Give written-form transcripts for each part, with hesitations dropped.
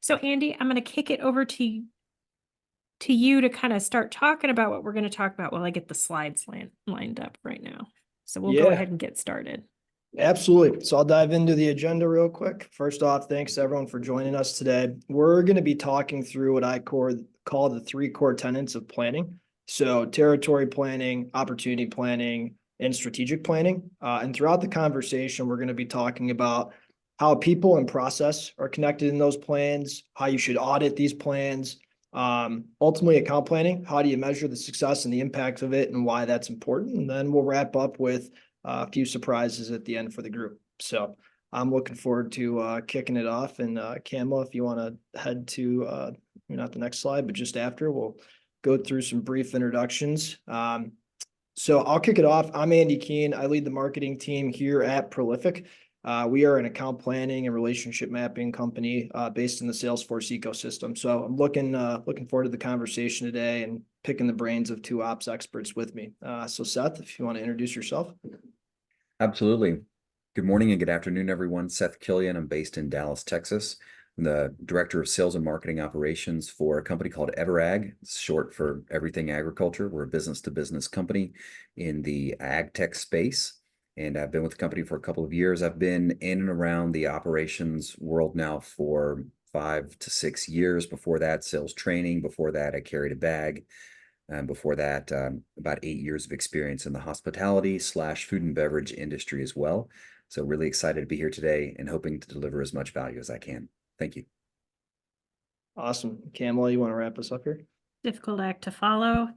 So Andy, I'm going to kick it over to you to kind of start talking about what we're going to talk about while I get the slides lined up right now. So we'll go Yeah, ahead and get started. absolutely. So I'll dive into the agenda real quick. First off, thanks everyone for joining us today. We're going to be talking through what I call the three core tenets of planning. So territory planning, opportunity planning, and strategic planning. And throughout the conversation, we're going to be talking about how people and process are connected in those plans, how you should audit these plans, ultimately account planning, how do you measure the success and the impact of it and why that's important. And then we'll wrap up with a few surprises at the end for the group. So I'm looking forward to kicking it off. And Camila, if you want to head to not the next slide, but just after, we'll go through some brief introductions. So I'll kick it off. I'm Andy Keene. I lead the marketing team here at Prolific. We are an account planning and relationship mapping company based in the Salesforce ecosystem. So I'm looking forward to the conversation today and picking the brains of two ops experts with me. So Seth, if you want to introduce yourself. Absolutely. Good morning and good afternoon, everyone. Seth Killian. I'm based in Dallas, Texas. I'm the Director of Sales and Marketing Operations for a company called EverAg. It's short for Everything Agriculture. We're a business-to-business company in the ag tech space, and I've been with the company for a couple of years. I've been in and around the operations world now for 5 to 6 years. Before that, sales training. Before that, I carried a bag. And before that, about 8 years of experience in the hospitality/food and beverage industry as well. So really excited to be here today and hoping to deliver as much value as I can. Thank you. Awesome. Camila, you want to wrap us up here? Difficult act to follow.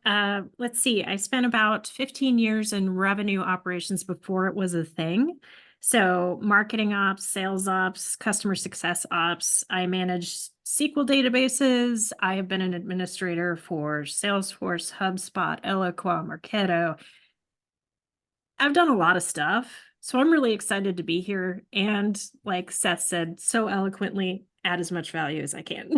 Let's see. I spent about 15 years in revenue operations before it was a thing. So marketing ops, sales ops, customer success ops. I managed SQL databases. I have been an administrator for Salesforce, HubSpot, Eloqua, Marketo. I've done a lot of stuff. So I'm really excited to be here. And like Seth said so eloquently, add as much value as I can.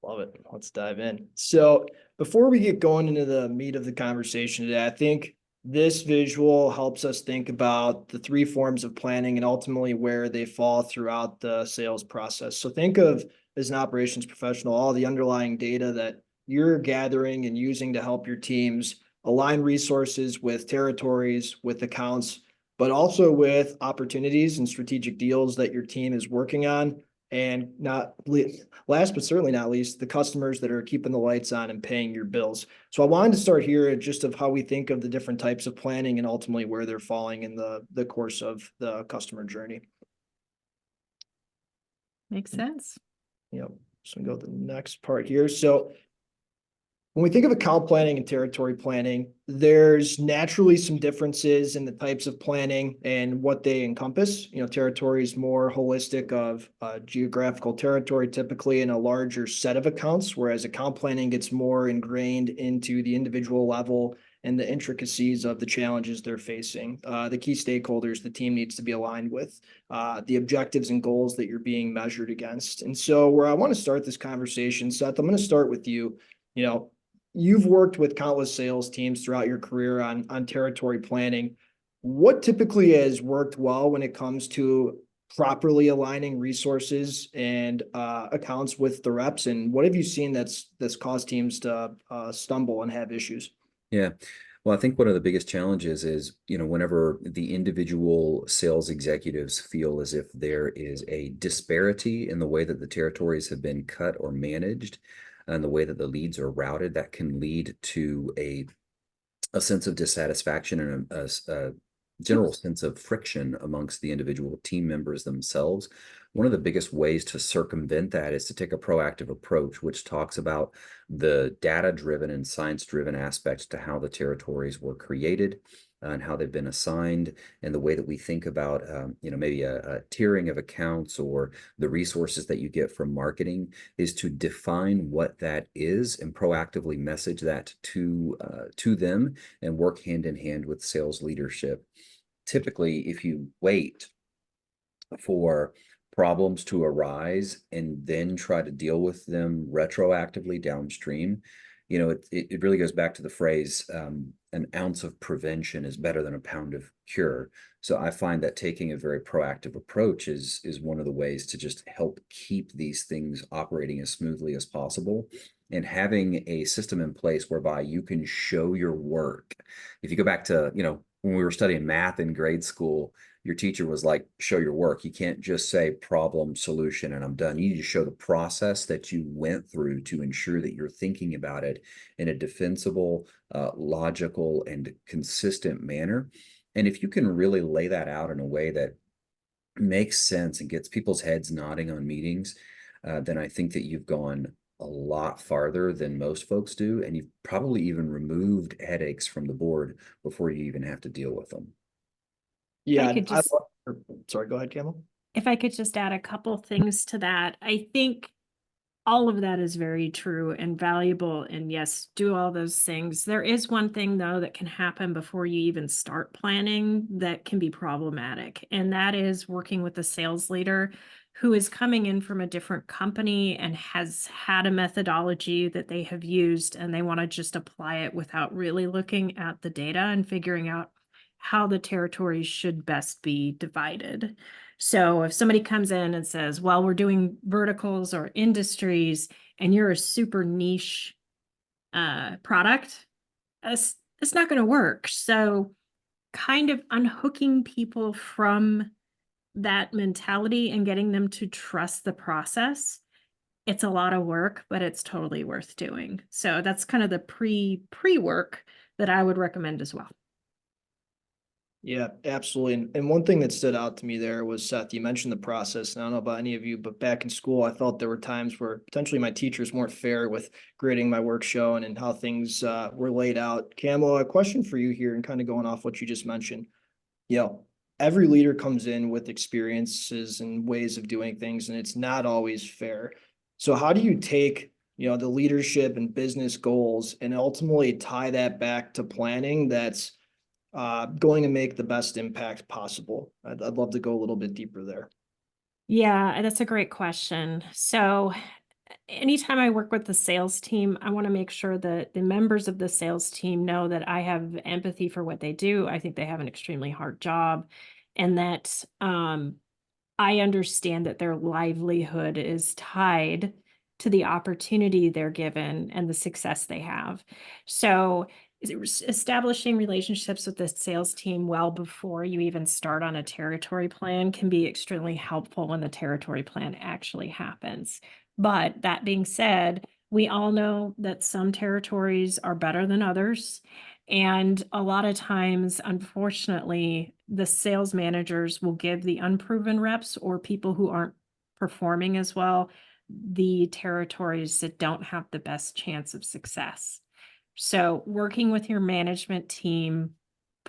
Love it. Let's dive in. So before we get going into the meat of the conversation today, I think this visual helps us think about the three forms of planning and ultimately where they fall throughout the sales process. So think of, as an operations professional, all the underlying data that you're gathering and using to help your teams align resources with territories, with accounts, but also with opportunities and strategic deals that your team is working on. And last but certainly not least, the customers that are keeping the lights on and paying your bills. So I wanted to start here just of how we think of the different types of planning and ultimately where they're falling in the course of the customer journey. Makes sense. Yep. So we go to the next part here. So when we think of account planning and territory planning, there's naturally some differences in the types of planning and what they encompass. Territory is more holistic of geographical territory, typically in a larger set of accounts, whereas account planning gets more ingrained into the individual level and the intricacies of the challenges they're facing, the key stakeholders the team needs to be aligned with, the objectives and goals that you're being measured against. And so where I want to start this conversation, Seth, I'm going to start with you. You've worked with countless sales teams throughout your career on territory planning. What typically has worked well when it comes to properly aligning resources and accounts with the reps? And what have you seen that's caused teams to stumble and have issues? Yeah. Well, I think one of the biggest challenges is, whenever the individual sales executives feel as if there is a disparity in the way that the territories have been cut or managed, and the way that the leads are routed, that can lead to a sense of dissatisfaction and a general sense of friction amongst the individual team members themselves. One of the biggest ways to circumvent that is to take a proactive approach, which talks about the data-driven and science-driven aspects to how the territories were created and how they've been assigned, and the way that we think about, maybe a tiering of accounts or the resources that you get from marketing, is to define what that is and proactively message that to them and work hand in hand with sales leadership. Typically, if you wait for problems to arise and then try to deal with them retroactively downstream, it really goes back to the phrase, an ounce of prevention is better than a pound of cure. So I find that taking a very proactive approach is one of the ways to just help keep these things operating as smoothly as possible, and having a system in place whereby you can show your work. If you go back to, when we were studying math in grade school, your teacher was like, show your work. You can't just say problem, solution, and I'm done. You need to show the process that you went through to ensure that you're thinking about it in a defensible, logical, and consistent manner. And if you can really lay that out in a way that makes sense and gets people's heads nodding on meetings, then I think that you've gone a lot farther than most folks do. And you've probably even removed headaches from the board before you even have to deal with them. Yeah, could just- sorry, go ahead, Campbell. If I could just add a couple things to that, I think all of that is very true and valuable. And yes, do all those things. There is one thing, though, that can happen before you even start planning that can be problematic. And that is working with a sales leader who is coming in from a different company and has had a methodology that they have used, and they want to just apply it without really looking at the data and figuring out how the territories should best be divided. So if somebody comes in and says, well, we're doing verticals or industries, and you're a super niche product, it's not going to work. So kind of unhooking people from that mentality and getting them to trust the process. It's a lot of work, but it's totally worth doing. So that's kind of the pre-work that I would recommend as well. Yeah, absolutely. And one thing that stood out to me there was, Seth, you mentioned the process. And I don't know about any of you, but back in school, I felt there were times where potentially my teachers weren't fair with grading my work shown and how things were laid out. Camo, a question for you here, and kind of going off what you just mentioned. Every leader comes in with experiences and ways of doing things, and it's not always fair. So how do you take, the leadership and business goals and ultimately tie that back to planning that's going to make the best impact possible? I'd love to go a little bit deeper there. Yeah, that's a great question. So anytime I work with the sales team, I want to make sure that the members of the sales team know that I have empathy for what they do. I think they have an extremely hard job, and that I understand that their livelihood is tied to the opportunity they're given and the success they have. So establishing relationships with the sales team well before you even start on a territory plan can be extremely helpful when the territory plan actually happens. But that being said, we all know that some territories are better than others. And a lot of times, unfortunately, the sales managers will give the unproven reps or people who aren't performing as well the territories that don't have the best chance of success. So working with your management team,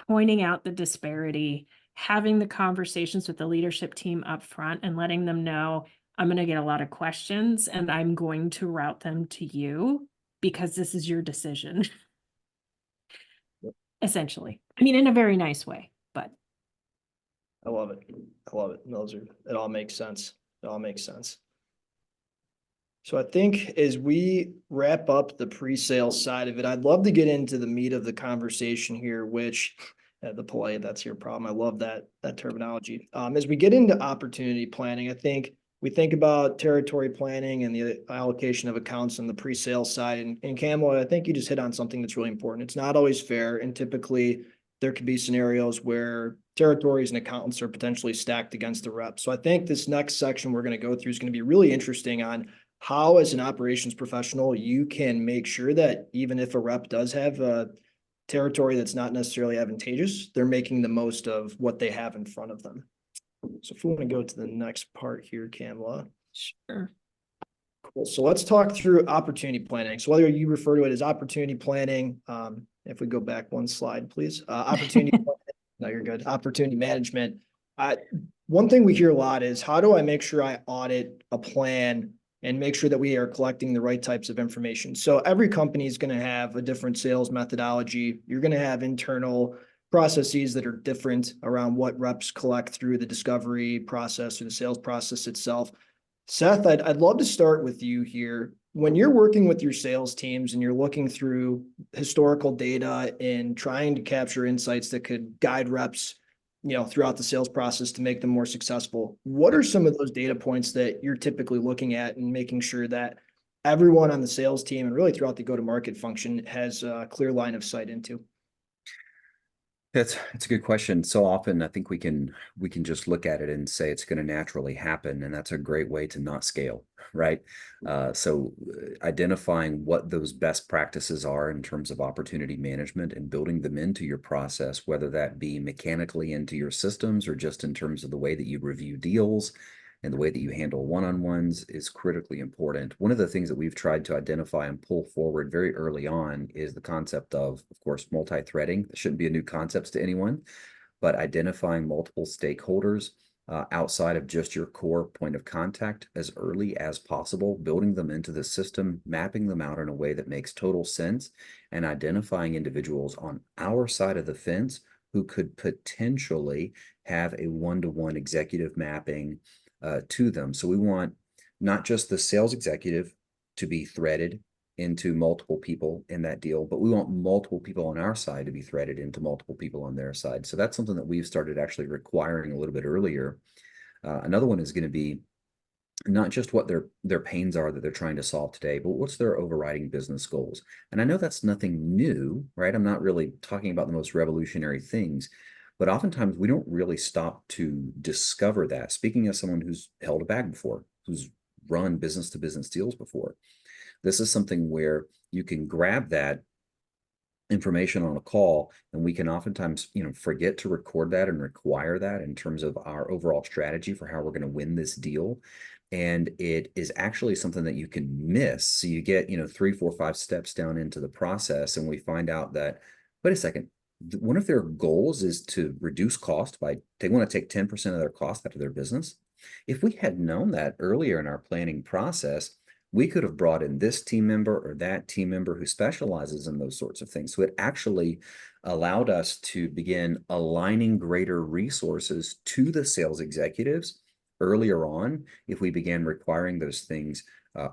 pointing out the disparity, having the conversations with the leadership team up front and letting them know, I'm going to get a lot of questions and I'm going to route them to you because this is your decision. Essentially. I mean, in a very nice way, but. I love it. I love it. It all makes sense. It all makes sense. So I think as we wrap up the pre-sale side of it, I'd love to get into the meat of the conversation here, which the polite, that's your problem. I love that terminology. As we get into opportunity planning, I think we think about territory planning and the allocation of accounts on the pre-sale side. And Camo, I think you just hit on something that's really important. It's not always fair. And typically there could be scenarios where territories and accountants are potentially stacked against the rep. So I think this next section we're going to go through is going to be really interesting on how, as an operations professional, you can make sure that even if a rep does have a territory that's not necessarily advantageous, they're making the most of what they have in front of them. So if we want to go to the next part here, Kamala. Sure. Cool. So let's talk through opportunity planning. So whether you refer to it as opportunity planning, if we go back one slide, please. Opportunity planning. No, you're good. Opportunity management. One thing we hear a lot is, how do I make sure I audit a plan and make sure that we are collecting the right types of information? So every company is going to have a different sales methodology. You're going to have internal processes that are different around what reps collect through the discovery process or the sales process itself. Seth, I'd love to start with you here. when you're working with your sales teams and you're looking through historical data and trying to capture insights that could guide reps, throughout the sales process to make them more successful, what are some of those data points that you're typically looking at and making sure that everyone on the sales team and really throughout the go-to-market function has a clear line of sight into? It's a good question. So often I think we can just look at it and say it's going to naturally happen, and that's a great way to not scale, right? So identifying what those best practices are in terms of opportunity management and building them into your process, whether that be mechanically into your systems or just in terms of the way that you review deals and the way that you handle one-on-ones, is critically important. One of the things that we've tried to identify and pull forward very early on is the concept of course, multi-threading. That shouldn't be a new concept to anyone, but identifying multiple stakeholders outside of just your core point of contact as early as possible, building them into the system, mapping them out in a way that makes total sense, and identifying individuals on our side of the fence who could potentially have a one-to-one executive mapping to them. So we want not just the sales executive to be threaded into multiple people in that deal, but we want multiple people on our side to be threaded into multiple people on their side. So that's something that we've started actually requiring a little bit earlier. Another one is going to be not just what their pains are that they're trying to solve today, but what's their overriding business goals. And I know that's nothing new, right? I'm not really talking about the most revolutionary things, but oftentimes we don't really stop to discover that. Speaking as someone who's held a bag before, who's run business to business deals before, this is something where you can grab that information on a call, and we can oftentimes forget to record that and require that in terms of our overall strategy for how we're going to win this deal. And it is actually something that you can miss. So you get 3, 4, 5 steps down into the process, and we find out that, wait a second, one of their goals is to reduce cost by, they want to take 10% of their cost out of their business. If we had known that earlier in our planning process, we could have brought in this team member or that team member who specializes in those sorts of things. So it actually allowed us to begin aligning greater resources to the sales executives earlier on if we began requiring those things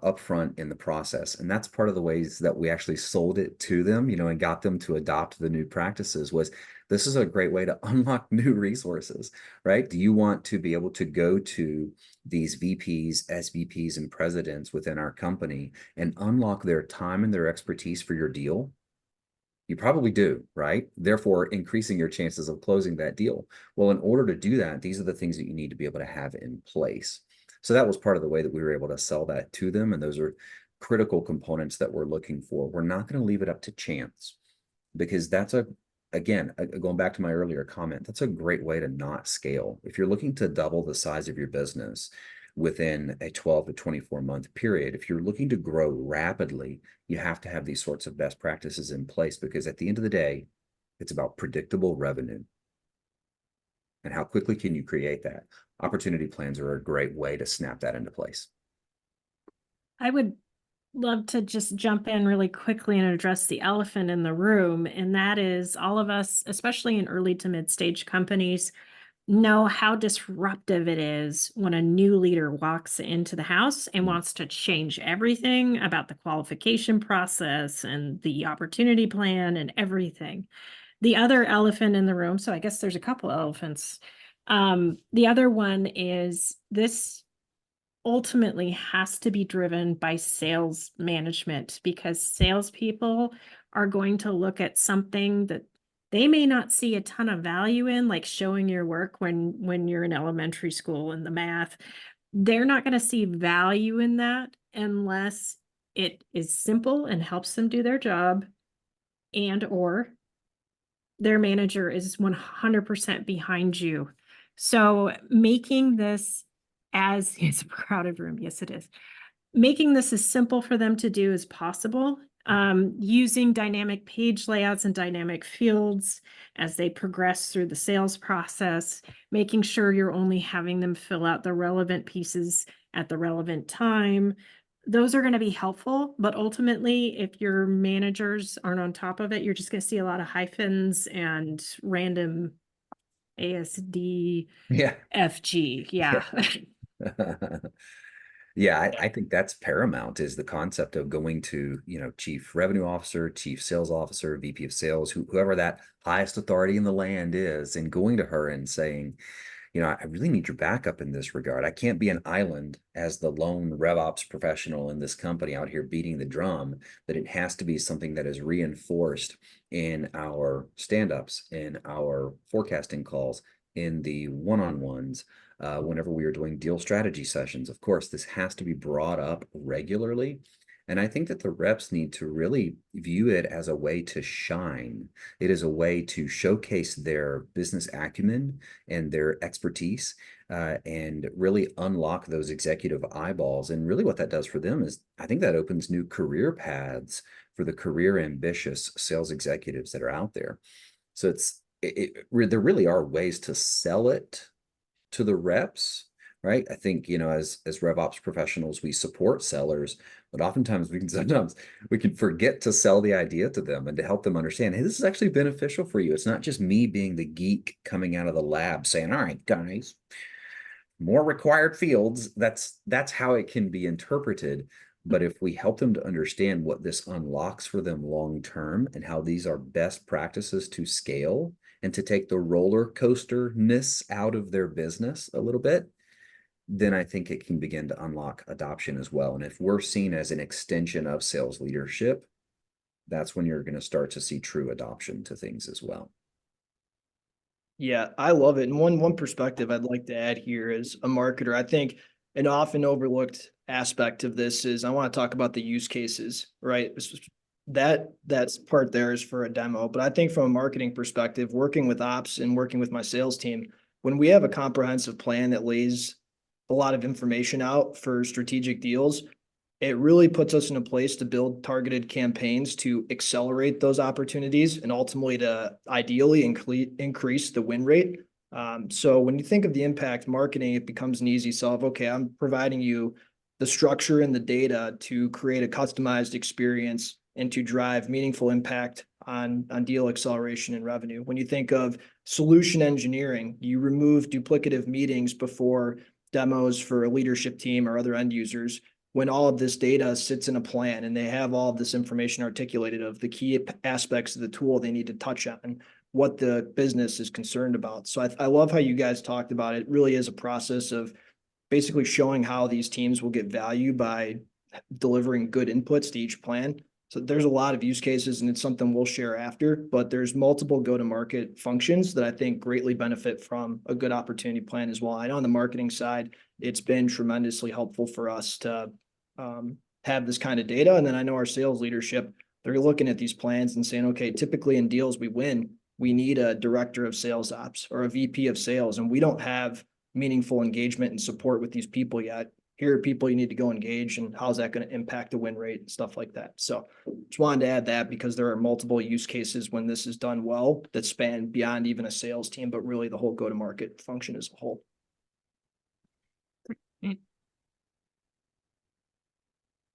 upfront in the process. And that's part of the ways that we actually sold it to them, and got them to adopt the new practices. Was this is a great way to unlock new resources, right? Do you want to be able to go to these VPs, SVPs, and presidents within our company and unlock their time and their expertise for your deal? You probably do, right? Therefore, increasing your chances of closing that deal. Well, in order to do that, these are the things that you need to be able to have in place. So that was part of the way that we were able to sell that to them. And those are critical components that we're looking for. We're not going to leave it up to chance, because that's again, going back to my earlier comment, that's a great way to not scale. If you're looking to double the size of your business within a 12 to 24 month period, if you're looking to grow rapidly, you have to have these sorts of best practices in place, because at the end of the day, it's about predictable revenue. And how quickly can you create that? Opportunity plans are a great way to snap that into place. I would love to just jump in really quickly and address the elephant in the room. And that is, all of us, especially in early to mid-stage companies, know how disruptive it is when a new leader walks into the house and wants to change everything about the qualification process and the opportunity plan and everything. The other elephant in the room, so I guess there's a couple elephants. The other one is this ultimately has to be driven by sales management, because salespeople are going to look at something that they may not see a ton of value in, like showing your work when you're in elementary school and the math. They're not going to see value in that unless it is simple and helps them do their job, and or their manager is 100% behind you. So making this, as it's a crowded room, yes, it is, making this as simple for them to do as possible, using dynamic page layouts and dynamic fields as they progress through the sales process, making sure you're only having them fill out the relevant pieces at the relevant time. Those are going to be helpful, but ultimately, if your managers aren't on top of it, you're just going to see a lot of hyphens and random ASD, Yeah. FG. Yeah. Yeah. Yeah, I, Yeah. I think that's paramount is the concept of going to, chief revenue officer, chief sales officer, VP of sales, whoever that highest authority in the land is, and going to her and saying, I really need your backup in this regard. I can't be an island as the lone RevOps professional in this company out here beating the drum, that it has to be something that is reinforced in our stand-ups, in our forecasting calls, in the one-on-ones, whenever we are doing deal strategy sessions. Of course, this has to be brought up regularly. And I think that the reps need to really view it as a way to shine. It is a way to showcase their business acumen and their expertise, and really unlock those executive eyeballs. And really, what that does for them is, I think that opens new career paths for the career ambitious sales executives that are out there. So there really are ways to sell it to the reps, right? I think, as RevOps professionals, we support sellers, but oftentimes we can forget to sell the idea to them and to help them understand, hey, this is actually beneficial for you. It's not just me being the geek coming out of the lab saying, all right, guys, more required fields. That's how it can be interpreted. But if we help them to understand what this unlocks for them long term and how these are best practices to scale and to take the roller coaster-ness out of their business a little bit, then I think it can begin to unlock adoption as well. And if we're seen as an extension of sales leadership, that's when you're going to start to see true adoption to things as well. Yeah, I love it. And one perspective I'd like to add here as a marketer, I think an often overlooked aspect of this is I want to talk about the use cases, right? That's part there is for a demo. But I think from a marketing perspective, working with ops and working with my sales team, when we have a comprehensive plan that lays a lot of information out for strategic deals, it really puts us in a place to build targeted campaigns to accelerate those opportunities and ultimately to ideally increase the win rate. So when you think of the impact marketing, it becomes an easy solve. Okay, I'm providing you the structure and the data to create a customized experience and to drive meaningful impact on deal acceleration and revenue. When you think of solution engineering, you remove duplicative meetings before demos for a leadership team or other end users. When all of this data sits in a plan and they have all of this information articulated of the key aspects of the tool they need to touch on, what the business is concerned about. So I love how you guys talked about it. It really is a process of basically showing how these teams will get value by delivering good inputs to each plan. So there's a lot of use cases and it's something we'll share after, but there's multiple go-to-market functions that I think greatly benefit from a good opportunity plan as well. I know on the marketing side, it's been tremendously helpful for us to have this kind of data. And then I know our sales leadership, they're looking at these plans and saying, okay, typically in deals we win, we need a director of sales ops or a VP of sales, and we don't have meaningful engagement and support with these people yet. Here are people you need to go engage, and how's that going to impact the win rate and stuff like that. So just wanted to add that because there are multiple use cases when this is done well that span beyond even a sales team, but really the whole go-to-market function as a whole. We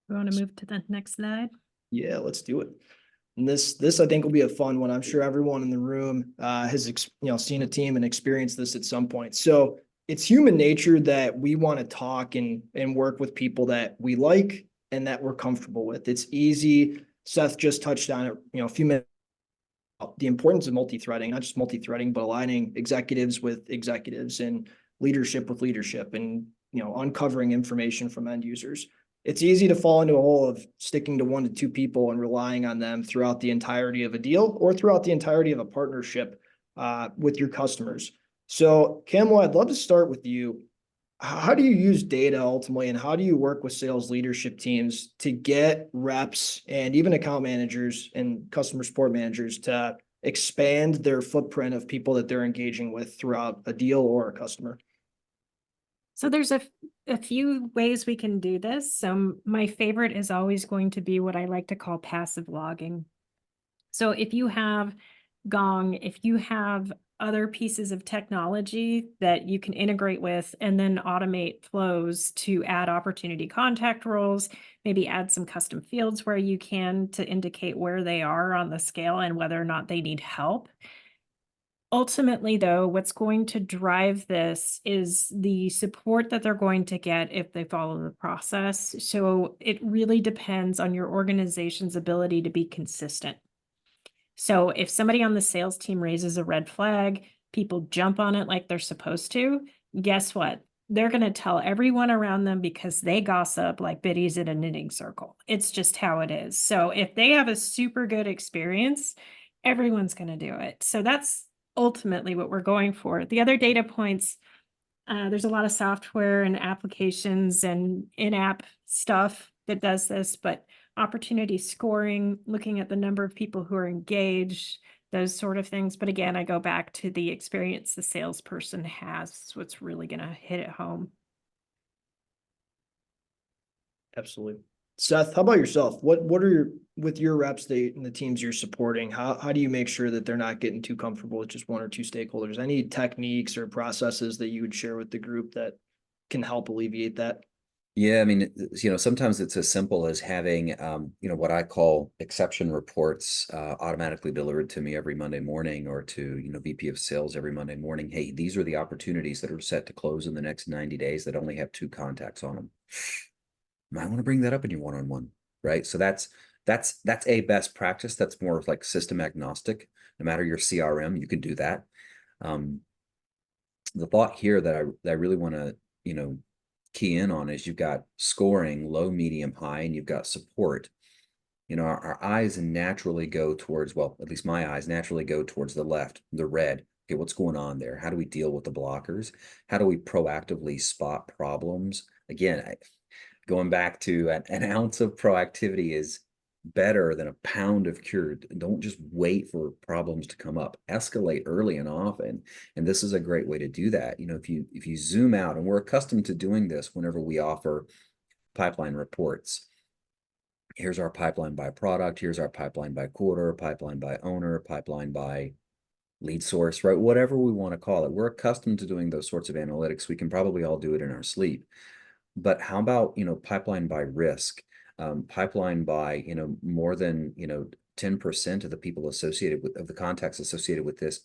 want to move to the next slide? Yeah, let's do it. And this I think will be a fun one. I'm sure everyone in the room has seen a team and experienced this at some point. So it's human nature that we want to talk and work with people that we like and that we're comfortable with. It's easy. Seth just touched on it, a few minutes. The importance of multi-threading, not just multi-threading, but aligning executives with executives and leadership with leadership, and uncovering information from end users. It's easy to fall into a hole of sticking to 1 to 2 people and relying on them throughout the entirety of a deal or throughout the entirety of a partnership with your customers. So, Camel, I'd love to start with you. How do you use data ultimately, and how do you work with sales leadership teams to get reps and even account managers and customer support managers to expand their footprint of people that they're engaging with throughout a deal or a customer? So there's a few ways we can do this. So my favorite is always going to be what I like to call passive logging. So if you have Gong, if you have other pieces of technology that you can integrate with and then automate flows to add opportunity contact roles, maybe add some custom fields where you can to indicate where they are on the scale and whether or not they need help. Ultimately, though, what's going to drive this is the support that they're going to get if they follow the process. So it really depends on your organization's ability to be consistent. So if somebody on the sales team raises a red flag, people jump on it like they're supposed to, guess what? They're going to tell everyone around them because they gossip like biddies in a knitting circle. It's just how it is. So if they have a super good experience, everyone's going to do it. So that's ultimately what we're going for. The other data points, there's a lot of software and applications and in-app stuff that does this, but opportunity scoring, looking at the number of people who are engaged, those sort of things. But again, I go back to the experience the salesperson has, what's really going to hit it home. Absolutely. Seth, how about yourself? What are with your reps and the teams you're supporting? How do you make sure that they're not getting too comfortable with just one or two stakeholders? Any techniques or processes that you would share with the group that can help alleviate that? Yeah, I mean, sometimes it's as simple as having, what I call exception reports automatically delivered to me every Monday morning, or to, VP of sales every Monday morning. Hey, these are the opportunities that are set to close in the next 90 days that only have 2 contacts on them. Might want to bring that up in your one-on-one, right? So that's a best practice. That's more like system agnostic. No matter your CRM, you can do that. The thought here that I really want to, key in on is you've got scoring, low, medium, high, and you've got support. Our eyes naturally go towards, well, at least my eyes naturally go towards the left, the red. Okay, what's going on there? How do we deal with the blockers? How do we proactively spot problems? Again, going back to an ounce of proactivity is better than a pound of cure. Don't just wait for problems to come up. Escalate early and often. And this is a great way to do that. If you zoom out, and we're accustomed to doing this whenever we offer pipeline reports. Here's our pipeline by product. Here's our pipeline by quarter, pipeline by owner, pipeline by lead source, right? Whatever we want to call it. We're accustomed to doing those sorts of analytics. We can probably all do it in our sleep. But how about, pipeline by risk, pipeline by, more than, 10% of the people associated with, of the contacts associated with this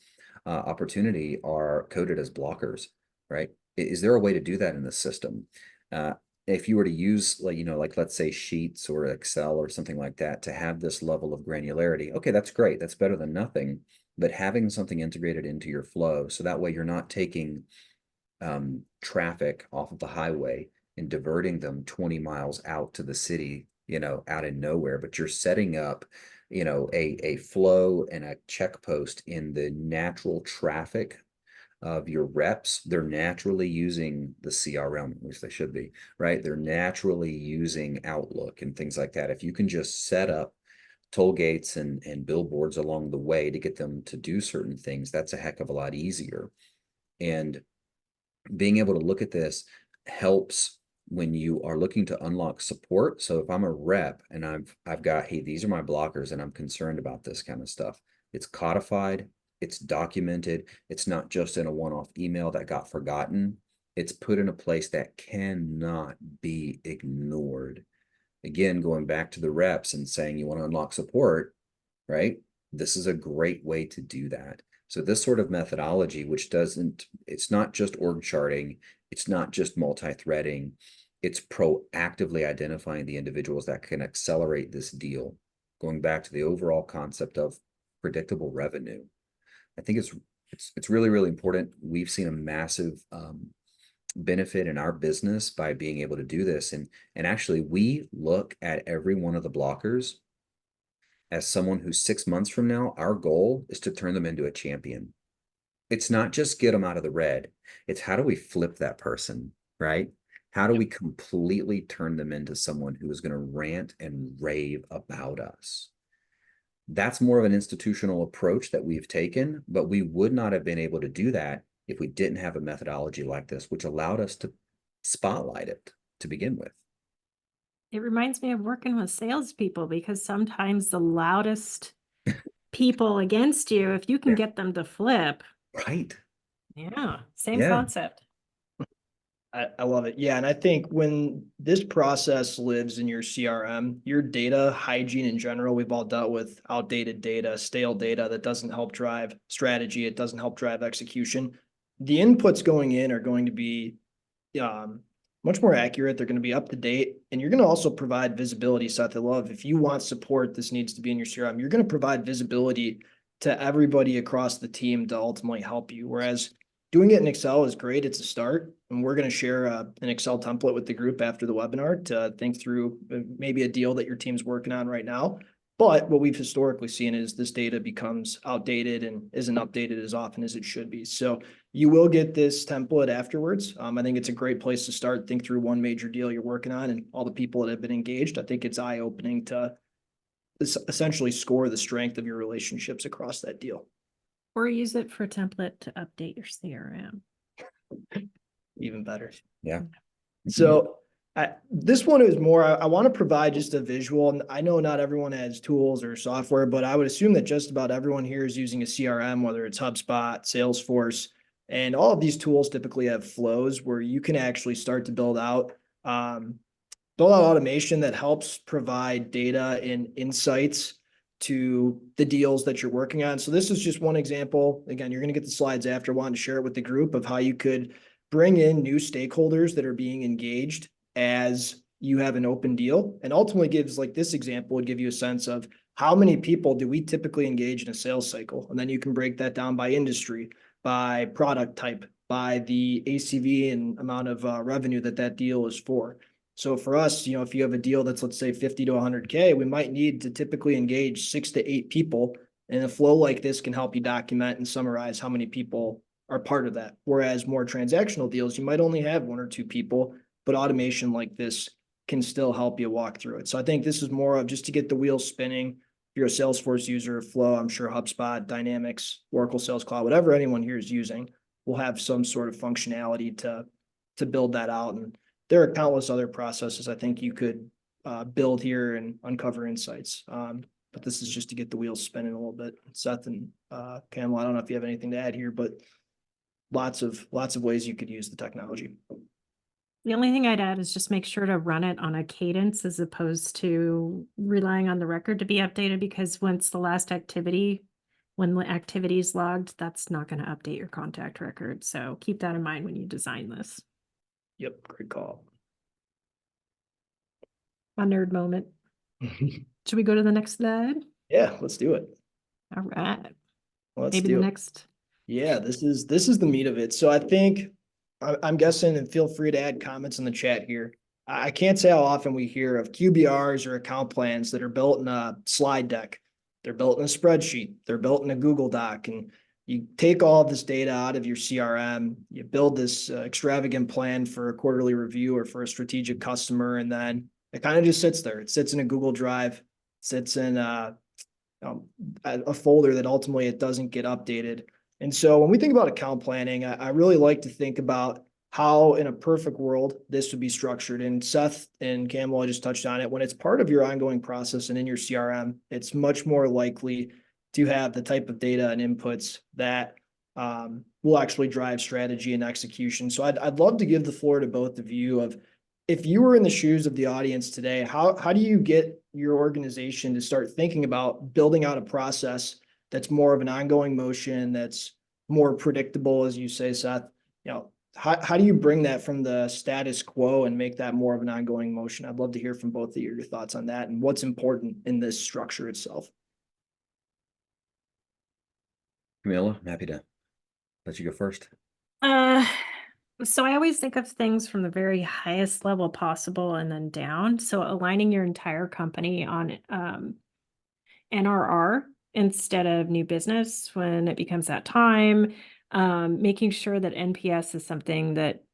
opportunity are coded as blockers, right? Is there a way to do that in the system? If you were to use like let's say Sheets or Excel or something like that to have this level of granularity, okay, that's great. That's better than nothing. But having something integrated into your flow, so that way you're not taking traffic off of the highway and diverting them 20 miles out to the city, out in nowhere, but you're setting up, a flow and a check post in the natural traffic of your reps. They're naturally using the CRM, at least they should be, right? They're naturally using Outlook and things like that. If you can just set up toll gates and billboards along the way to get them to do certain things, that's a heck of a lot easier. And being able to look at this helps when you are looking to unlock support. So if I'm a rep and I've got, hey, these are my blockers and I'm concerned about this kind of stuff, it's codified, it's documented, it's not just in a one-off email that got forgotten. It's put in a place that cannot be ignored. Again, going back to the reps and saying you want to unlock support, right? This is a great way to do that. So this sort of methodology, which it's not just org charting, it's not just multi-threading, it's proactively identifying the individuals that can accelerate this deal. Going back to the overall concept of predictable revenue, I think it's really, really important. We've seen a massive benefit in our business by being able to do this. And actually, we look at every one of the blockers as someone who 6 months from now, our goal is to turn them into a champion. It's not just get them out of the red. It's how do we flip that person, right? How do we completely turn them into someone who is going to rant and rave about us? That's more of an institutional approach that we've taken, but we would not have been able to do that if we didn't have a methodology like this, which allowed us to spotlight it to begin with. It reminds me of working with salespeople because sometimes the loudest people against you, if you can get them to flip. Right. Yeah, same Yeah. concept. I love it. Yeah. And I think when this process lives in your CRM, your data hygiene in general, we've all dealt with outdated data, stale data that doesn't help drive strategy. It doesn't help drive execution. The inputs going in are going to be um, much more accurate. They're going to be up to date, and you're going to also provide visibility. Seth, I love if you want support, this needs to be in your CRM. You're going to provide visibility to everybody across the team to ultimately help you. Whereas doing it in Excel is great. It's a start, and we're going to share an Excel template with the group after the webinar to think through maybe a deal that your team's working on right now. But what we've historically seen is this data becomes outdated and isn't updated as often as it should be. So you will get this template afterwards. I think it's a great place to start. Think through one major deal you're working on and all the people that have been engaged. I think it's eye-opening to essentially score the strength of your relationships across that deal. Or use it for a template to update your CRM. Even better. Yeah. So this one is more, I want to provide just a visual. And I know not everyone has tools or software, but I would assume that just about everyone here is using a CRM, whether it's HubSpot, Salesforce, and all of these tools typically have flows where you can actually start to build out automation that helps provide data and insights to the deals that you're working on. So this is just one example. Again, you're going to get the slides after, wanting to share it with the group of how you could bring in new stakeholders that are being engaged as you have an open deal, and ultimately gives, like this example would give you a sense of how many people do we typically engage in a sales cycle. And then you can break that down by industry, by product type, by the ACV and amount of revenue that deal is for. So for us, if you have a deal that's, let's say 50 to 100K, we might need to typically engage 6 to 8 people. And a flow like this can help you document and summarize how many people are part of that. Whereas more transactional deals, you might only have 1 or 2 people, but automation like this can still help you walk through it. So I think this is more of just to get the wheels spinning. If you're a Salesforce user, Flow, I'm sure HubSpot, Dynamics, Oracle Sales Cloud, whatever anyone here is using, will have some sort of functionality to build that out. And there are countless other processes I think you could build here and uncover insights. But this is just to get the wheels spinning a little bit. Seth and Pamela, I don't know if you have anything to add here, but lots of ways you could use the technology. The only thing I'd add is just make sure to run it on a cadence as opposed to relying on the record to be updated, because once the last activity, when the activity is logged, that's not going to update your contact record. So keep that in mind when you design this. Yep, great call. A nerd moment. Should we go to the next slide? Yeah, let's do it. All right. Let's Maybe do the it. next. Yeah, this is the meat of it. So I think I'm guessing, and feel free to add comments in the chat here. I can't say how often we hear of QBRs or account plans that are built in a slide deck. They're built in a spreadsheet. They're built in a Google Doc. And you take all of this data out of your CRM, you build this extravagant plan for a quarterly review or for a strategic customer, and then it kind of just sits there. It sits in a Google Drive, sits in a folder that ultimately it doesn't get updated. And so when we think about account planning, I really like to think about how in a perfect world this would be structured. And Seth and Campbell, I just touched on it. When it's part of your ongoing process and in your CRM, it's much more likely to have the type of data and inputs that will actually drive strategy and execution. So I'd love to give the floor to both of you of, if you were in the shoes of the audience today, how do you get your organization to start thinking about building out a process that's more of an ongoing motion, that's more predictable, as you say, Seth? How do you bring that from the status quo and make that more of an ongoing motion? I'd love to hear from both of you, your thoughts on that and what's important in this structure itself. Camilla, I'm happy to let you go first. So I always think of things from the very highest level possible and then down. So aligning your entire company on NRR instead of new business when it becomes that time, making sure that NPS is something that,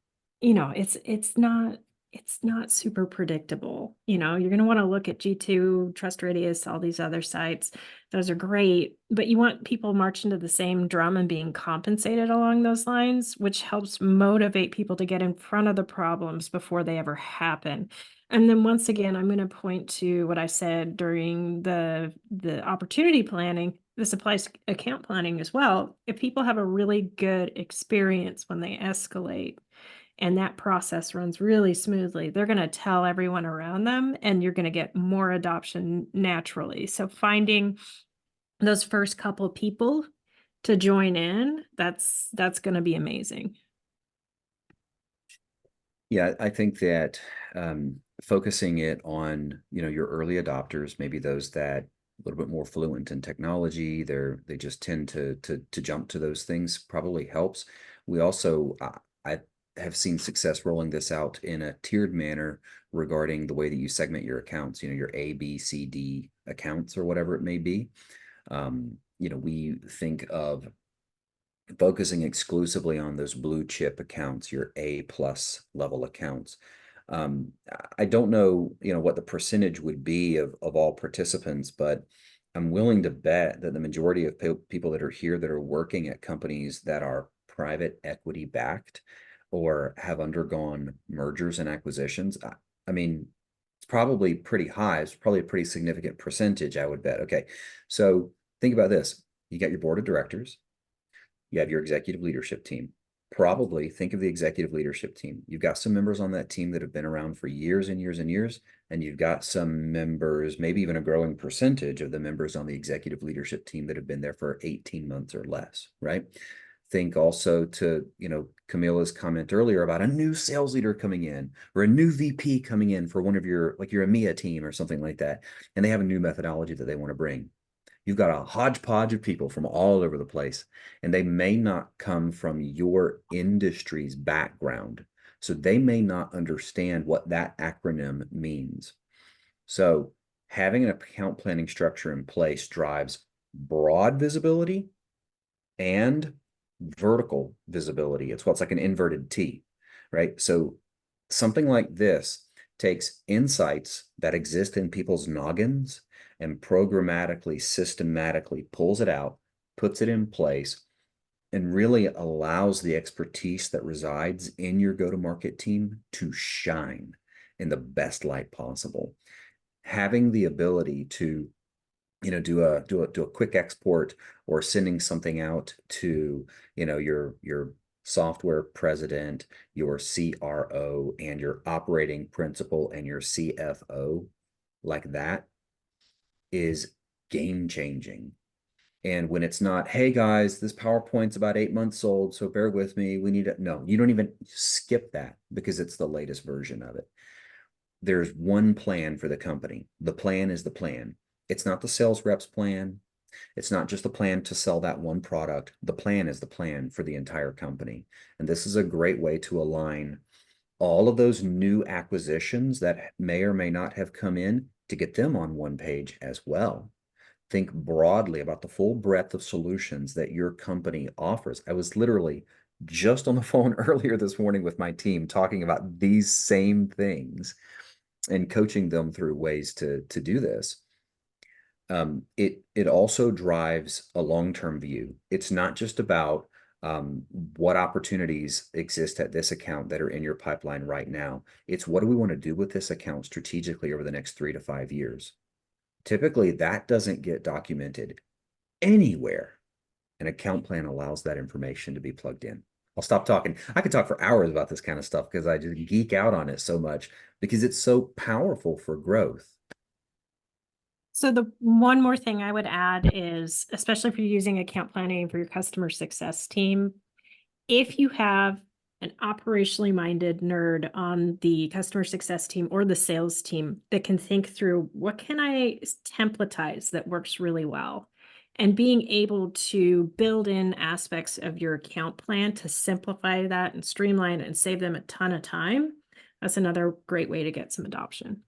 it's not super predictable. You're going to want to look at G2, Trust Radius, all these other sites. Those are great, but you want people marching to the same drum and being compensated along those lines, which helps motivate people to get in front of the problems before they ever happen. And then once again, I'm going to point to what I said during the opportunity planning. This applies to account planning as well. If people have a really good experience when they escalate, and that process runs really smoothly, they're going to tell everyone around them, and you're going to get more adoption naturally. So finding those first couple people to join in, that's going to be amazing. Yeah, I think that focusing it on, your early adopters, maybe those that a little bit more fluent in technology, they just tend to jump to those things, probably helps. We also, I have seen success rolling this out in a tiered manner regarding the way that you segment your accounts, your A, B, C, D accounts or whatever it may be. We think of focusing exclusively on those blue chip accounts, your A plus level accounts. I don't know, what the percentage would be of all participants, but I'm willing to bet that the majority of people that are here that are working at companies that are private equity backed or have undergone mergers and acquisitions. I mean, it's probably pretty high. It's probably a pretty significant percentage, I would bet. Okay. So think about this. You got your board of directors, you have your executive leadership team. Probably think of the executive leadership team. You've got some members on that team that have been around for years and years and years, and you've got some members, maybe even a growing percentage of the members on the executive leadership team that have been there for 18 months or less, right? Think also to, Camila's comment earlier about a new sales leader coming in or a new VP coming in for one of your, like your EMEA team or something like that, and they have a new methodology that they want to bring. You've got a hodgepodge of people from all over the place, and they may not come from your industry's background. So they may not understand what that acronym means. So having an account planning structure in place drives broad visibility and vertical visibility. It's what's like an inverted T, right? So something like this takes insights that exist in people's noggins and programmatically, systematically pulls it out, puts it in place, and really allows the expertise that resides in your go-to-market team to shine in the best light possible. Having the ability to do a quick export or sending something out to your software president, your CRO, and your operating principal and your CFO like that is game changing. And when it's not, hey guys, this PowerPoint's about 8 months old, so bear with me. We need it. No, you don't even skip that because it's the latest version of it. There's one plan for the company. The plan is the plan. It's not the sales rep's plan. It's not just the plan to sell that one product. The plan is the plan for the entire company. And this is a great way to align all of those new acquisitions that may or may not have come in to get them on one page as well. Think broadly about the full breadth of solutions that your company offers. I was literally just on the phone earlier this morning with my team talking about these same things and coaching them through ways to do this. It also drives a long-term view. It's not just about what opportunities exist at this account that are in your pipeline right now. It's what do we want to do with this account strategically over the next 3 to 5 years. Typically, that doesn't get documented anywhere. An account plan allows that information to be plugged in. I'll stop talking. I could talk for hours about this kind of stuff because I just geek out on it so much because it's so powerful for growth. So the one more thing I would add is, especially if you're using account planning for your customer success team, if you have an operationally minded nerd on the customer success team or the sales team that can think through what can I templatize that works really well, and being able to build in aspects of your account plan to simplify that and streamline it and save them a ton of time, that's another great way to get some adoption.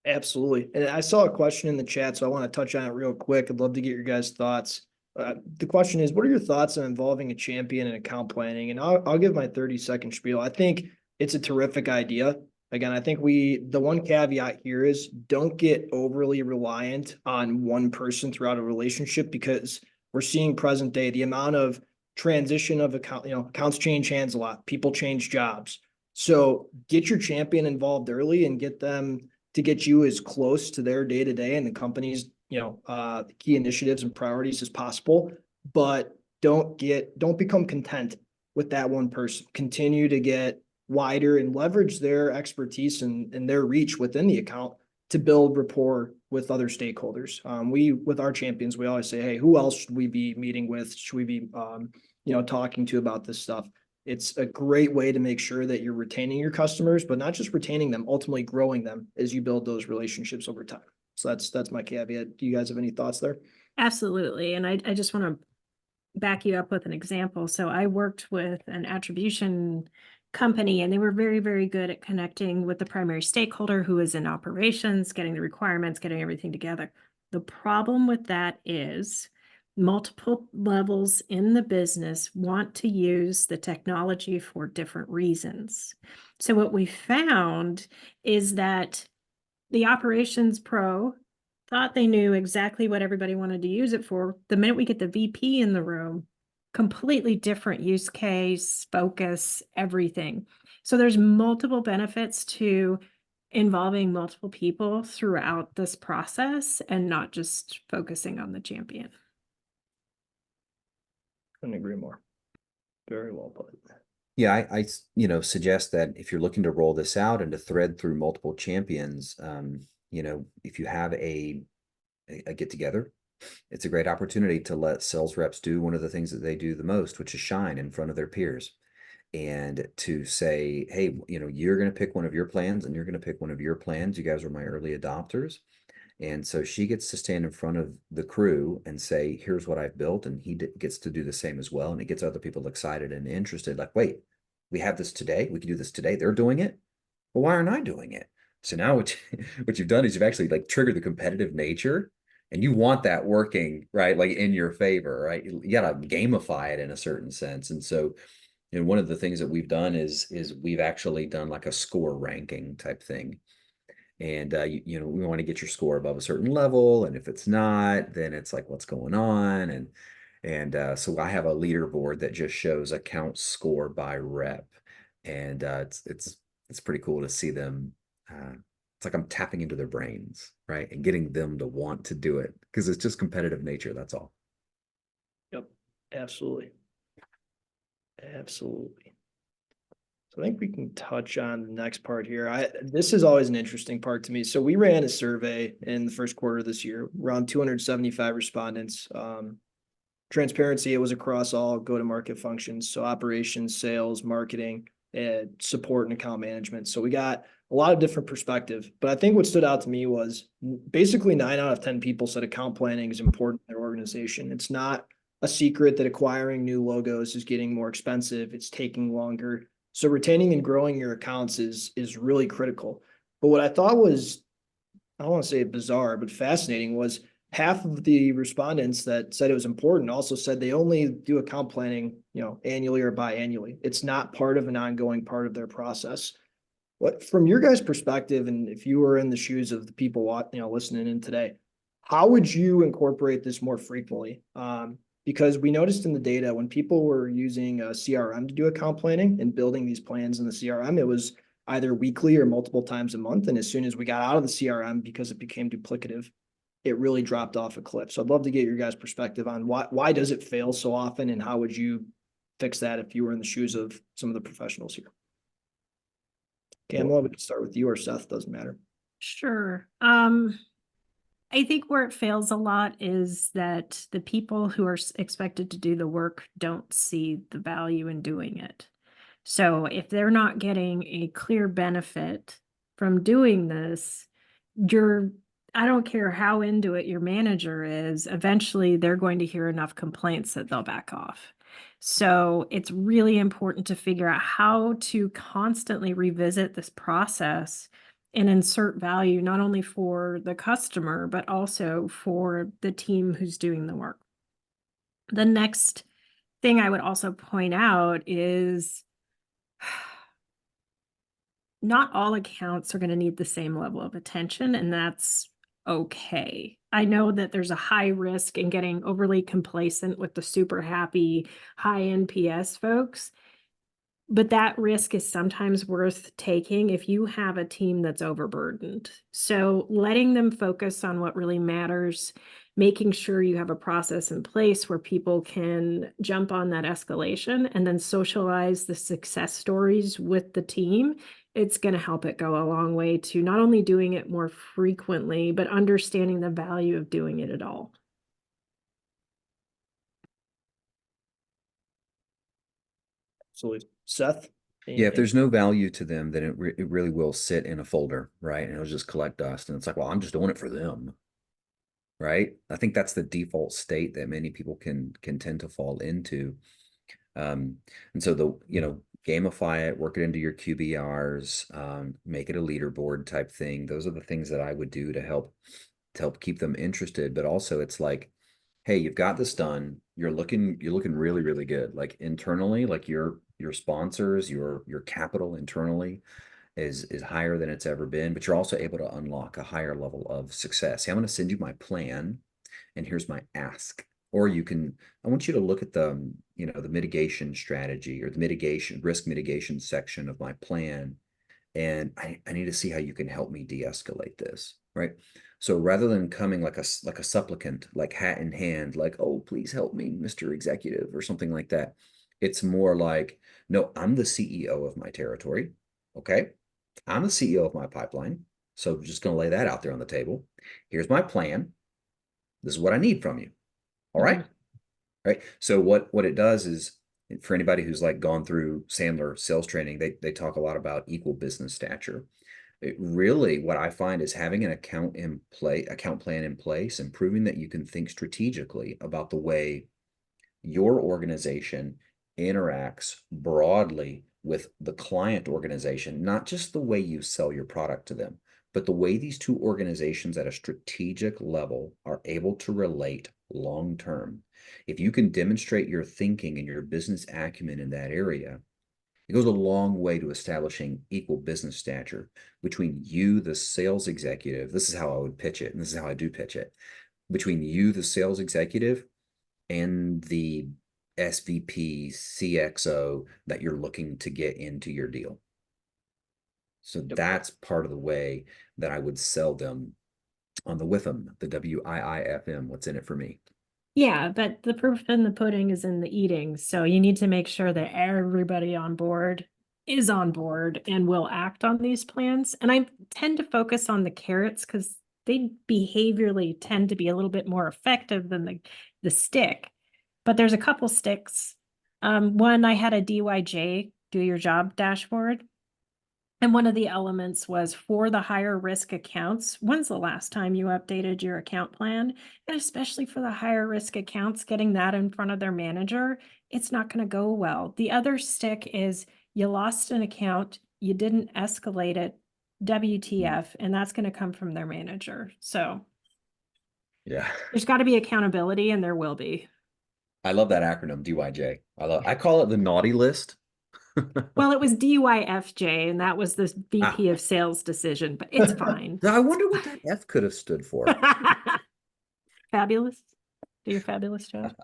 Absolutely. And I saw a question in the chat, so I want to touch on it real quick. I'd love to get your guys' thoughts. The question is, what are your thoughts on involving a champion in account planning? And I'll give my 30-second spiel. I think it's a terrific idea. Again, I think the one caveat here is don't get overly reliant on one person throughout a relationship, because we're seeing present day, the amount of transition of accounts change hands a lot. People change jobs. So get your champion involved early and get them to get you as close to their day-to-day and the company's, key initiatives and priorities as possible. But don't become content with that one person, continue to get wider and leverage their expertise and their reach within the account to build rapport with other stakeholders. With our champions, we always say, hey, who else should we be meeting with? Should we be, talking to about this stuff? It's a great way to make sure that you're retaining your customers, but not just retaining them, ultimately growing them as you build those relationships over time. So that's my caveat. Do you guys have any thoughts there? Absolutely. And I just want to back you up with an example. So I worked with an attribution company, and they were very, very good at connecting with the primary stakeholder who is in operations, getting the requirements, getting everything together. The problem with that is multiple levels in the business want to use the technology for different reasons. So what we found is that the operations pro thought they knew exactly what everybody wanted to use it for. The minute we get the VP in the room, completely different use case, focus, everything. So there's multiple benefits to involving multiple people throughout this process and not just focusing on the champion. Couldn't agree more. Very well put. Yeah, I suggest that if you're looking to roll this out and to thread through multiple champions, if you have a get together, it's a great opportunity to let sales reps do one of the things that they do the most, which is shine in front of their peers. And to say, hey, you're going to pick one of your plans and you're going to pick one of your plans. You guys are my early adopters. And so she gets to stand in front of the crew and say, here's what I've built. And he gets to do the same as well. And it gets other people excited and interested. Like, wait, we have this today. We can do this today. They're doing it. Well, why aren't I doing it? So now what you've done is you've actually like triggered the competitive nature, and you want that working, right? Like in your favor, right? You got to gamify it in a certain sense. And so, one of the things that we've done is we've actually done like a score ranking type thing. And we want to get your score above a certain level, and if it's not, then it's like, what's going on? And so I have a leaderboard that just shows account score by rep, and it's pretty cool to see them. It's like I'm tapping into their brains, right, and getting them to want to do it because it's just competitive nature. That's all. Yep, absolutely. Absolutely. So I think we can touch on the next part here. This is always an interesting part to me. So we ran a survey in the first quarter of this year, around 275 respondents. Transparency, it was across all go-to-market functions. So operations, sales, marketing, support, and account management. So we got a lot of different perspective. But I think what stood out to me was basically 9 out of 10 people said account planning is important in their organization. It's not a secret that acquiring new logos is getting more expensive. It's taking longer. So retaining and growing your accounts is really critical. But what I thought was, I don't want to say bizarre, but fascinating was half of the respondents that said it was important also said they only do account planning, annually or biannually. It's not part of an ongoing part of their process. What, from your guys' perspective, and if you were in the shoes of the people listening in today, how would you incorporate this more frequently? Because we noticed in the data when people were using a CRM to do account planning and building these plans in the CRM, it was either weekly or multiple times a month. And as soon as we got out of the CRM, because it became duplicative, it really dropped off a cliff. So I'd love to get your guys' perspective on why does it fail so often, and how would you fix that if you were in the shoes of some of the professionals here? Kamala, we can start with you, or Seth, doesn't matter. Sure. I think where it fails a lot is that the people who are expected to do the work don't see the value in doing it. So if they're not getting a clear benefit from doing this, I don't care how into it your manager is, eventually they're going to hear enough complaints that they'll back off. So it's really important to figure out how to constantly revisit this process and insert value, not only for the customer, but also for the team who's doing the work. The next thing I would also point out is not all accounts are going to need the same level of attention, and that's okay. I know that there's a high risk in getting overly complacent with the super happy high NPS folks, but that risk is sometimes worth taking if you have a team that's overburdened. So letting them focus on what really matters, making sure you have a process in place where people can jump on that escalation and then socialize the success stories with the team, it's going to help it go a long way to not only doing it more frequently, but understanding the value of doing it at all. Absolutely. Seth? Yeah, if anything? there's no value to them, then it really will sit in a folder, right? And it'll just collect dust. And it's like, well, I'm just doing it for them, right? I think that's the default state that many people can tend to fall into. And so gamify it, work it into your QBRs, make it a leaderboard type thing. Those are the things that I would do to help keep them interested. But also it's like, hey, you've got this done. You're looking really, really good. Like internally, like your sponsors, your capital internally is higher than it's ever been, but you're also able to unlock a higher level of success. Hey, I'm going to send you my plan, and here's my ask. Or I want you to look at the mitigation strategy or the risk mitigation section of my plan. And I need to see how you can help me de-escalate this, right? So rather than coming like a supplicant, like hat in hand, like, oh, please help me, Mr. Executive, or something like that, it's more like, no, I'm the CEO of my territory. Okay. I'm the CEO of my pipeline. So I'm just going to lay that out there on the table. Here's my plan. This is what I need from you. All right. Right. So what it does is, for anybody who's like gone through Sandler sales training, they talk a lot about equal business stature. It really, what I find is having an account plan in place and proving that you can think strategically about the way your organization interacts broadly with the client organization, not just the way you sell your product to them, but the way these two organizations at a strategic level are able to relate long term. If you can demonstrate your thinking and your business acumen in that area, it goes a long way to establishing equal business stature between you, the sales executive. This is how I would pitch it, and this is how I do pitch it. Between you, the sales executive, and the SVP, CXO that you're looking to get into your deal. So that's part of the way that I would sell them on the WIFM, the WIIFM. What's in it for me? Yeah, but the proof in the pudding is in the eating. So you need to make sure that everybody on board is on board and will act on these plans. And I tend to focus on the carrots because they behaviorally tend to be a little bit more effective than the stick. But there's a couple sticks. One, I had a DYJ, do your job dashboard. And one of the elements was for the higher risk accounts. When's the last time you updated your account plan? And especially for the higher risk accounts, getting that in front of their manager, it's not going to go well. The other stick is you lost an account, you didn't escalate it, WTF, and that's going to come from their manager. So Yeah. there's got to be accountability, and there will be. I love that acronym, DYJ. I call it the naughty list. Well, it was DYFJ, and that was the VP Ah. of sales decision, but it's fine. I wonder what that F could have stood for. Fabulous. Do your fabulous job.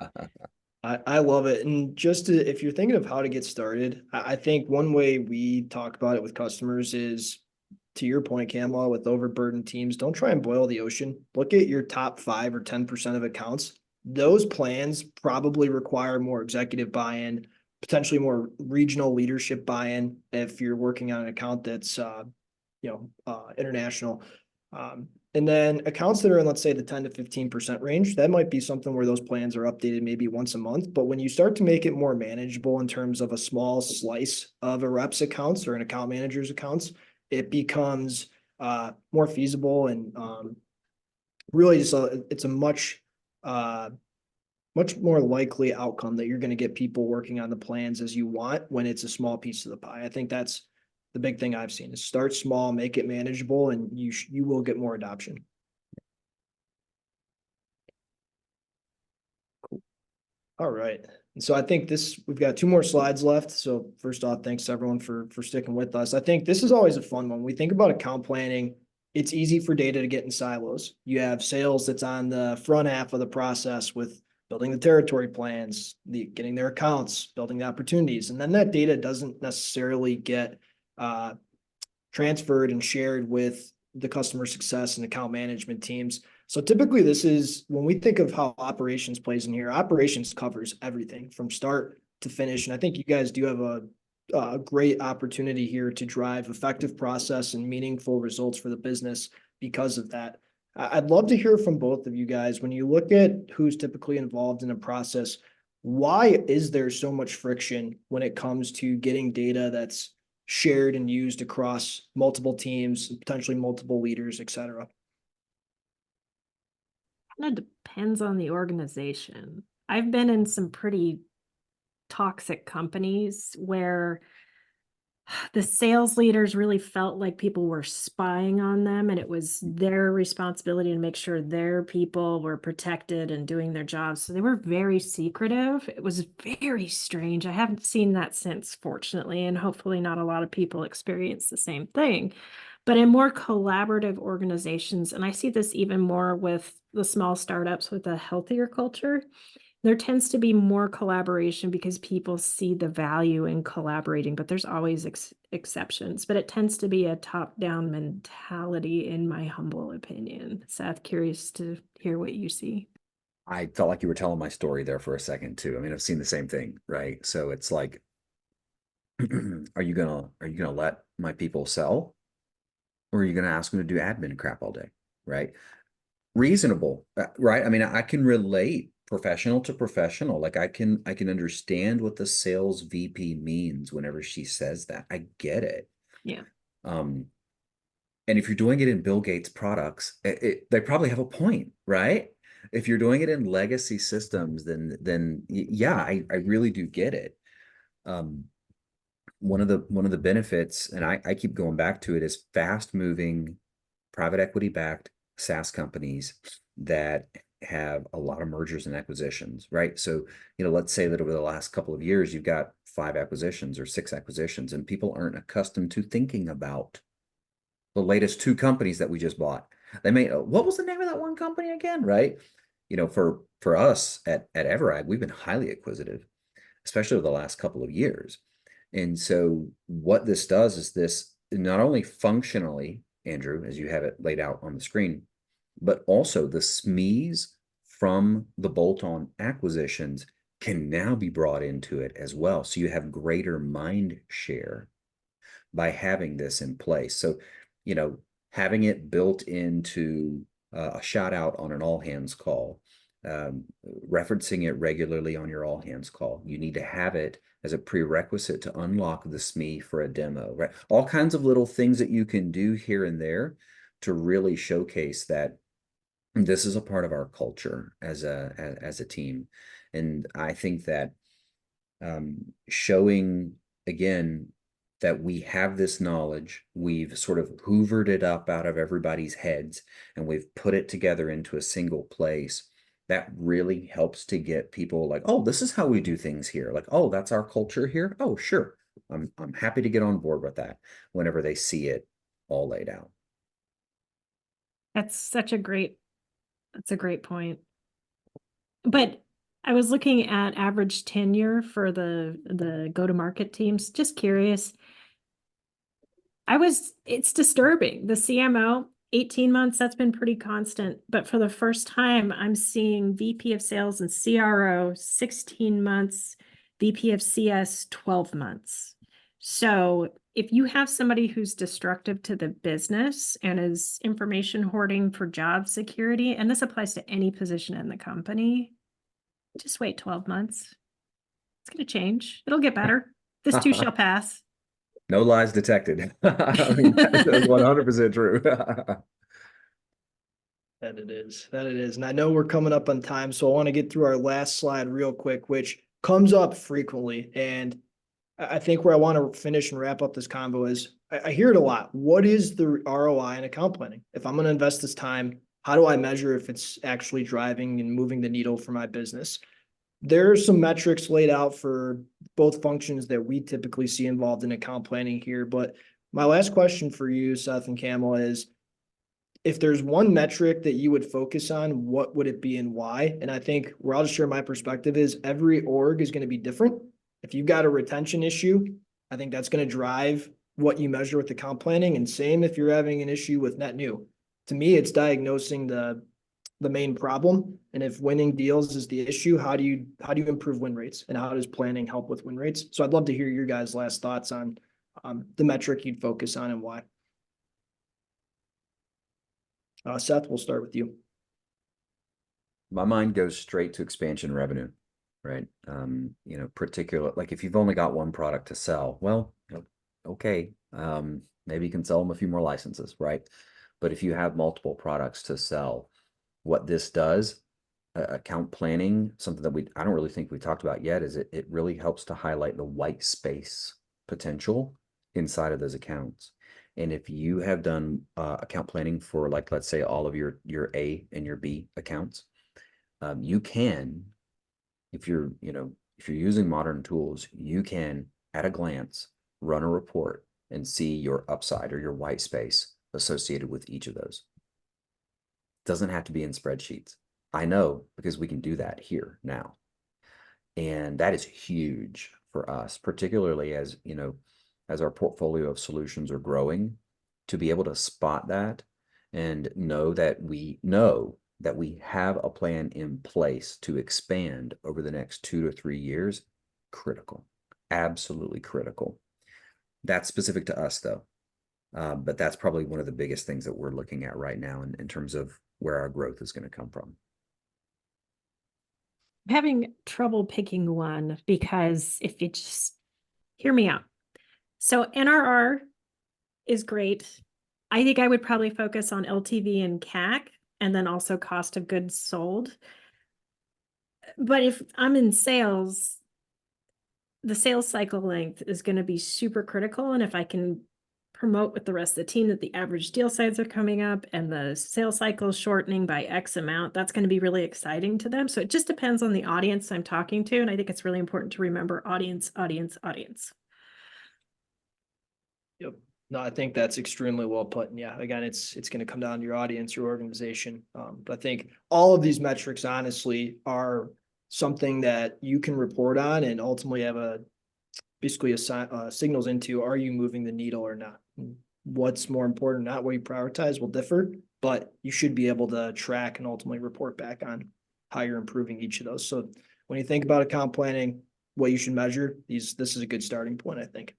I love it. And if you're thinking of how to get started, I think one way we talk about it with customers is, to your point, Kamala, with overburdened teams, don't try and boil the ocean. Look at your top 5 or 10% of accounts. Those plans probably require more executive buy-in, potentially more regional leadership buy-in if you're working on an account that's international. And then accounts that are in, let's say, the 10 to 15% range, that might be something where those plans are updated maybe once a month. But when you start to make it more manageable in terms of a small slice of a rep's accounts or an account manager's accounts, it becomes more feasible and really it's a much more likely outcome that you're going to get people working on the plans as you want when it's a small piece of the pie. I think that's the big thing I've seen is start small, make it manageable, and you will get more adoption. Cool. All right. And so I think we've got 2 more slides left. So first off, thanks everyone for sticking with us. I think this is always a fun one. We think about account planning. It's easy for data to get in silos. You have sales that's on the front half of the process with building the territory plans, getting their accounts, building the opportunities. And then that data doesn't necessarily get transferred and shared with the customer success and account management teams. So typically this is when we think of how operations plays in here, operations covers everything from start to finish. And I think you guys do have a great opportunity here to drive effective process and meaningful results for the business because of that. I'd love to hear from both of you guys. When you look at who's typically involved in a process, why is there so much friction when it comes to getting data that's shared and used across multiple teams, potentially multiple leaders, et cetera? Kind of depends on the organization. I've been in some pretty toxic companies where the sales leaders really felt like people were spying on them, and it was their responsibility to make sure their people were protected and doing their jobs. So they were very secretive. It was very strange. I haven't seen that since, fortunately, and hopefully not a lot of people experience the same thing. But in more collaborative organizations, and I see this even more with the small startups with a healthier culture, there tends to be more collaboration because people see the value in collaborating, but there's always exceptions. But it tends to be a top-down mentality, in my humble opinion. Seth, curious to hear what you see. I felt like you were telling my story there for a second too. I mean, I've seen the same thing, right? So it's like, are you gonna let my people sell, or are you gonna ask them to do admin crap all day, right? Reasonable, right? I mean, I can relate professional to professional. Like I can understand what the sales VP means whenever she says that. I get it. Yeah. And if you're doing it in Bill Gates products, they probably have a point, right? If you're doing it in legacy systems, then yeah, I really do get it. One of the benefits, and I keep going back to it, is fast moving private equity backed SaaS companies that have a lot of mergers and acquisitions, right? So, let's say that over the last couple of years, you've got 5 acquisitions or 6 acquisitions, and people aren't accustomed to thinking about the latest 2 companies that we just bought. They may, what was the name of that one company again, right? For us at Everag, we've been highly acquisitive, especially over the last couple of years. And so what this does is this not only functionally, Andrew, as you have it laid out on the screen, but also the SMEs from the bolt-on acquisitions can now be brought into it as well. So you have greater mind share by having this in place. So, having it built into a shout out on an all hands call, referencing it regularly on your all hands call. You need to have it as a prerequisite to unlock the SME for a demo, right? All kinds of little things that you can do here and there to really showcase that this is a part of our culture as a team. And I think that showing again that we have this knowledge, we've sort of hoovered it up out of everybody's heads, and we've put it together into a single place. That really helps to get people like, oh, this is how we do things here. Like, oh, that's our culture here. Oh, sure. I'm happy to get on board with that whenever they see it all laid out. That's a great point. But I was looking at average tenure for the go-to-market teams. Just curious. It's disturbing. The CMO, 18 months, that's been pretty constant. But for the first time, I'm seeing VP of sales and CRO 16 months, VP of CS 12 months. So if you have somebody who's destructive to the business and is information hoarding for job security, and this applies to any position in the company, just wait 12 months. It's going to change. It'll get better. This too shall pass. No lies detected. I mean, that's 100% true. That it is. And I know we're coming up on time, so I want to get through our last slide real quick, which comes up frequently. And I think where I want to finish and wrap up this convo is I hear it a lot. What is the ROI in account planning? If I'm going to invest this time, how do I measure if it's actually driving and moving the needle for my business? There's some metrics laid out for both functions that we typically see involved in account planning here. But my last question for you, Seth and Camel, is if there's one metric that you would focus on, what would it be and why? And I think where I'll just share my perspective is every org is going to be different. If you've got a retention issue, I think that's going to drive what you measure with account planning. And same if you're having an issue with net new. To me, it's diagnosing the the main problem? And if winning deals is the issue, how do you improve win rates, and how does planning help with win rates? So I'd love to hear your guys' last thoughts on the metric you'd focus on and why. Seth, we'll start with you. My mind goes straight to expansion revenue, right? You know, particular, like if you've only got one product to sell, well, okay, maybe you can sell them a few more licenses, right? But if you have multiple products to sell, what this does, account planning, something that I don't really think we talked about yet, is it really helps to highlight the white space potential inside of those accounts. And if you have done account planning for, like, let's say all of your A and your B accounts, you can, if you're using modern tools, you can at a glance run a report and see your upside or your white space associated with each of those. Doesn't have to be in spreadsheets. I know, because we can do that here now. And that is huge for us, particularly as, you know, as our portfolio of solutions are growing, to be able to spot that and know that we have a plan in place to expand over the next 2 to 3 years. Critical, absolutely critical. That's specific to us though. But that's probably one of the biggest things that we're looking at right now in terms of where our growth is going to come from. I'm having trouble picking one, because if you just hear me out. So NRR is great. I think I would probably focus on LTV and CAC, and then also cost of goods sold. But if I'm in sales, the sales cycle length is going to be super critical. And if I can promote with the rest of the team that the average deal size are coming up and the sales cycle is shortening by X amount, that's going to be really exciting to them. So it just depends on the audience I'm talking to. And I think it's really important to remember audience, audience, audience. Yep. No, I think that's extremely well put. And yeah, again, it's going to come down to your audience, your organization. But I think all of these metrics, honestly, are something that you can report on and ultimately have basically signals into, are you moving the needle or not? What's more important, not what you prioritize, will differ, but you should be able to track and ultimately report back on how you're improving each of those. So when you think about account planning, what you should measure, this is a good starting point, I think.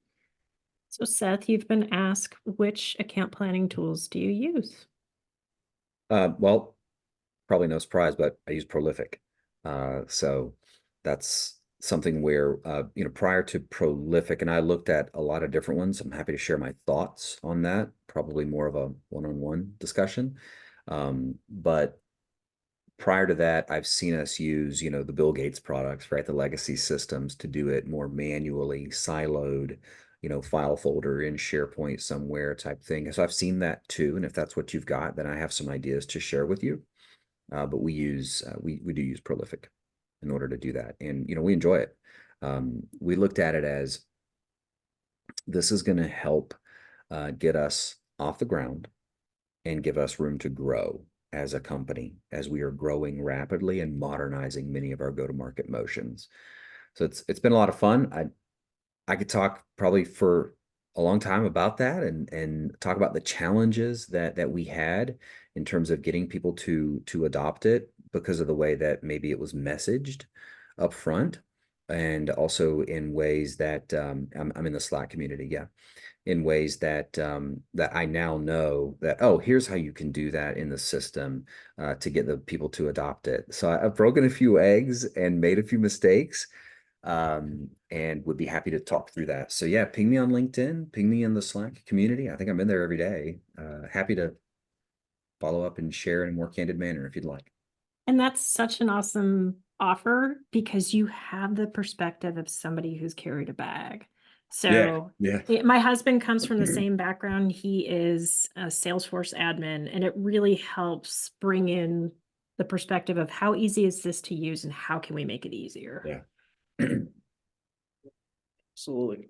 So Seth, you've been asked, which account planning tools do you use? Well, probably no surprise, but I use Prolific. So that's something where, you know, prior to Prolific, and I looked at a lot of different ones. I'm happy to share my thoughts on that, probably more of a one-on-one discussion. But prior to that, I've seen us use, you know, the Bill Gates products, right? The legacy systems to do it more manually, siloed, you know, file folder in SharePoint somewhere type thing. So I've seen that too. And if that's what you've got, then I have some ideas to share with you. But we do use Prolific in order to do that. And, you know, we enjoy it. We looked at it as, this is going to help get us off the ground and give us room to grow as a company, as we are growing rapidly and modernizing many of our go-to-market motions. So it's been a lot of fun. I could talk probably for a long time about that and talk about the challenges that we had in terms of getting people to adopt it, because of the way that maybe it was messaged up front, and also in ways that I'm in the Slack community, yeah, in ways that that I now know that, oh, here's how you can do that in the system to get the people to adopt it. So I've broken a few eggs and made a few mistakes, and would be happy to talk through that. So yeah, ping me on LinkedIn, ping me in the Slack community. I think I'm in there every day. Happy to follow up and share in a more candid manner if you'd like. And that's such an awesome offer, because you have the perspective of somebody who's carried a bag. So yeah. my husband comes from the same background. He is a Salesforce admin, and it really helps bring in the perspective of how easy is this to use and how can we make it easier? Yeah. Absolutely.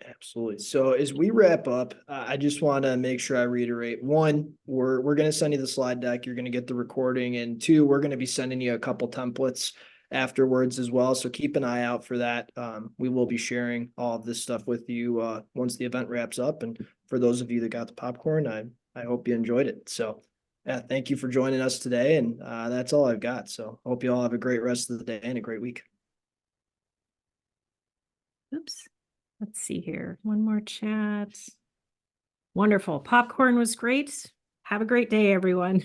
Absolutely. So as we wrap up, I just want to make sure I reiterate, one, we're going to send you the slide deck. You're going to get the recording, and two, we're going to be sending you a couple templates afterwards as well. So keep an eye out for that. We will be sharing all of this stuff with you once the event wraps up. And for those of you that got the popcorn, I hope you enjoyed it. So Yeah, thank you for joining us today. And that's all I've got. So hope you all have a great rest of the day and a great week. Oops. Let's see here. One more chat. Wonderful. Popcorn was great. Have a great day, everyone.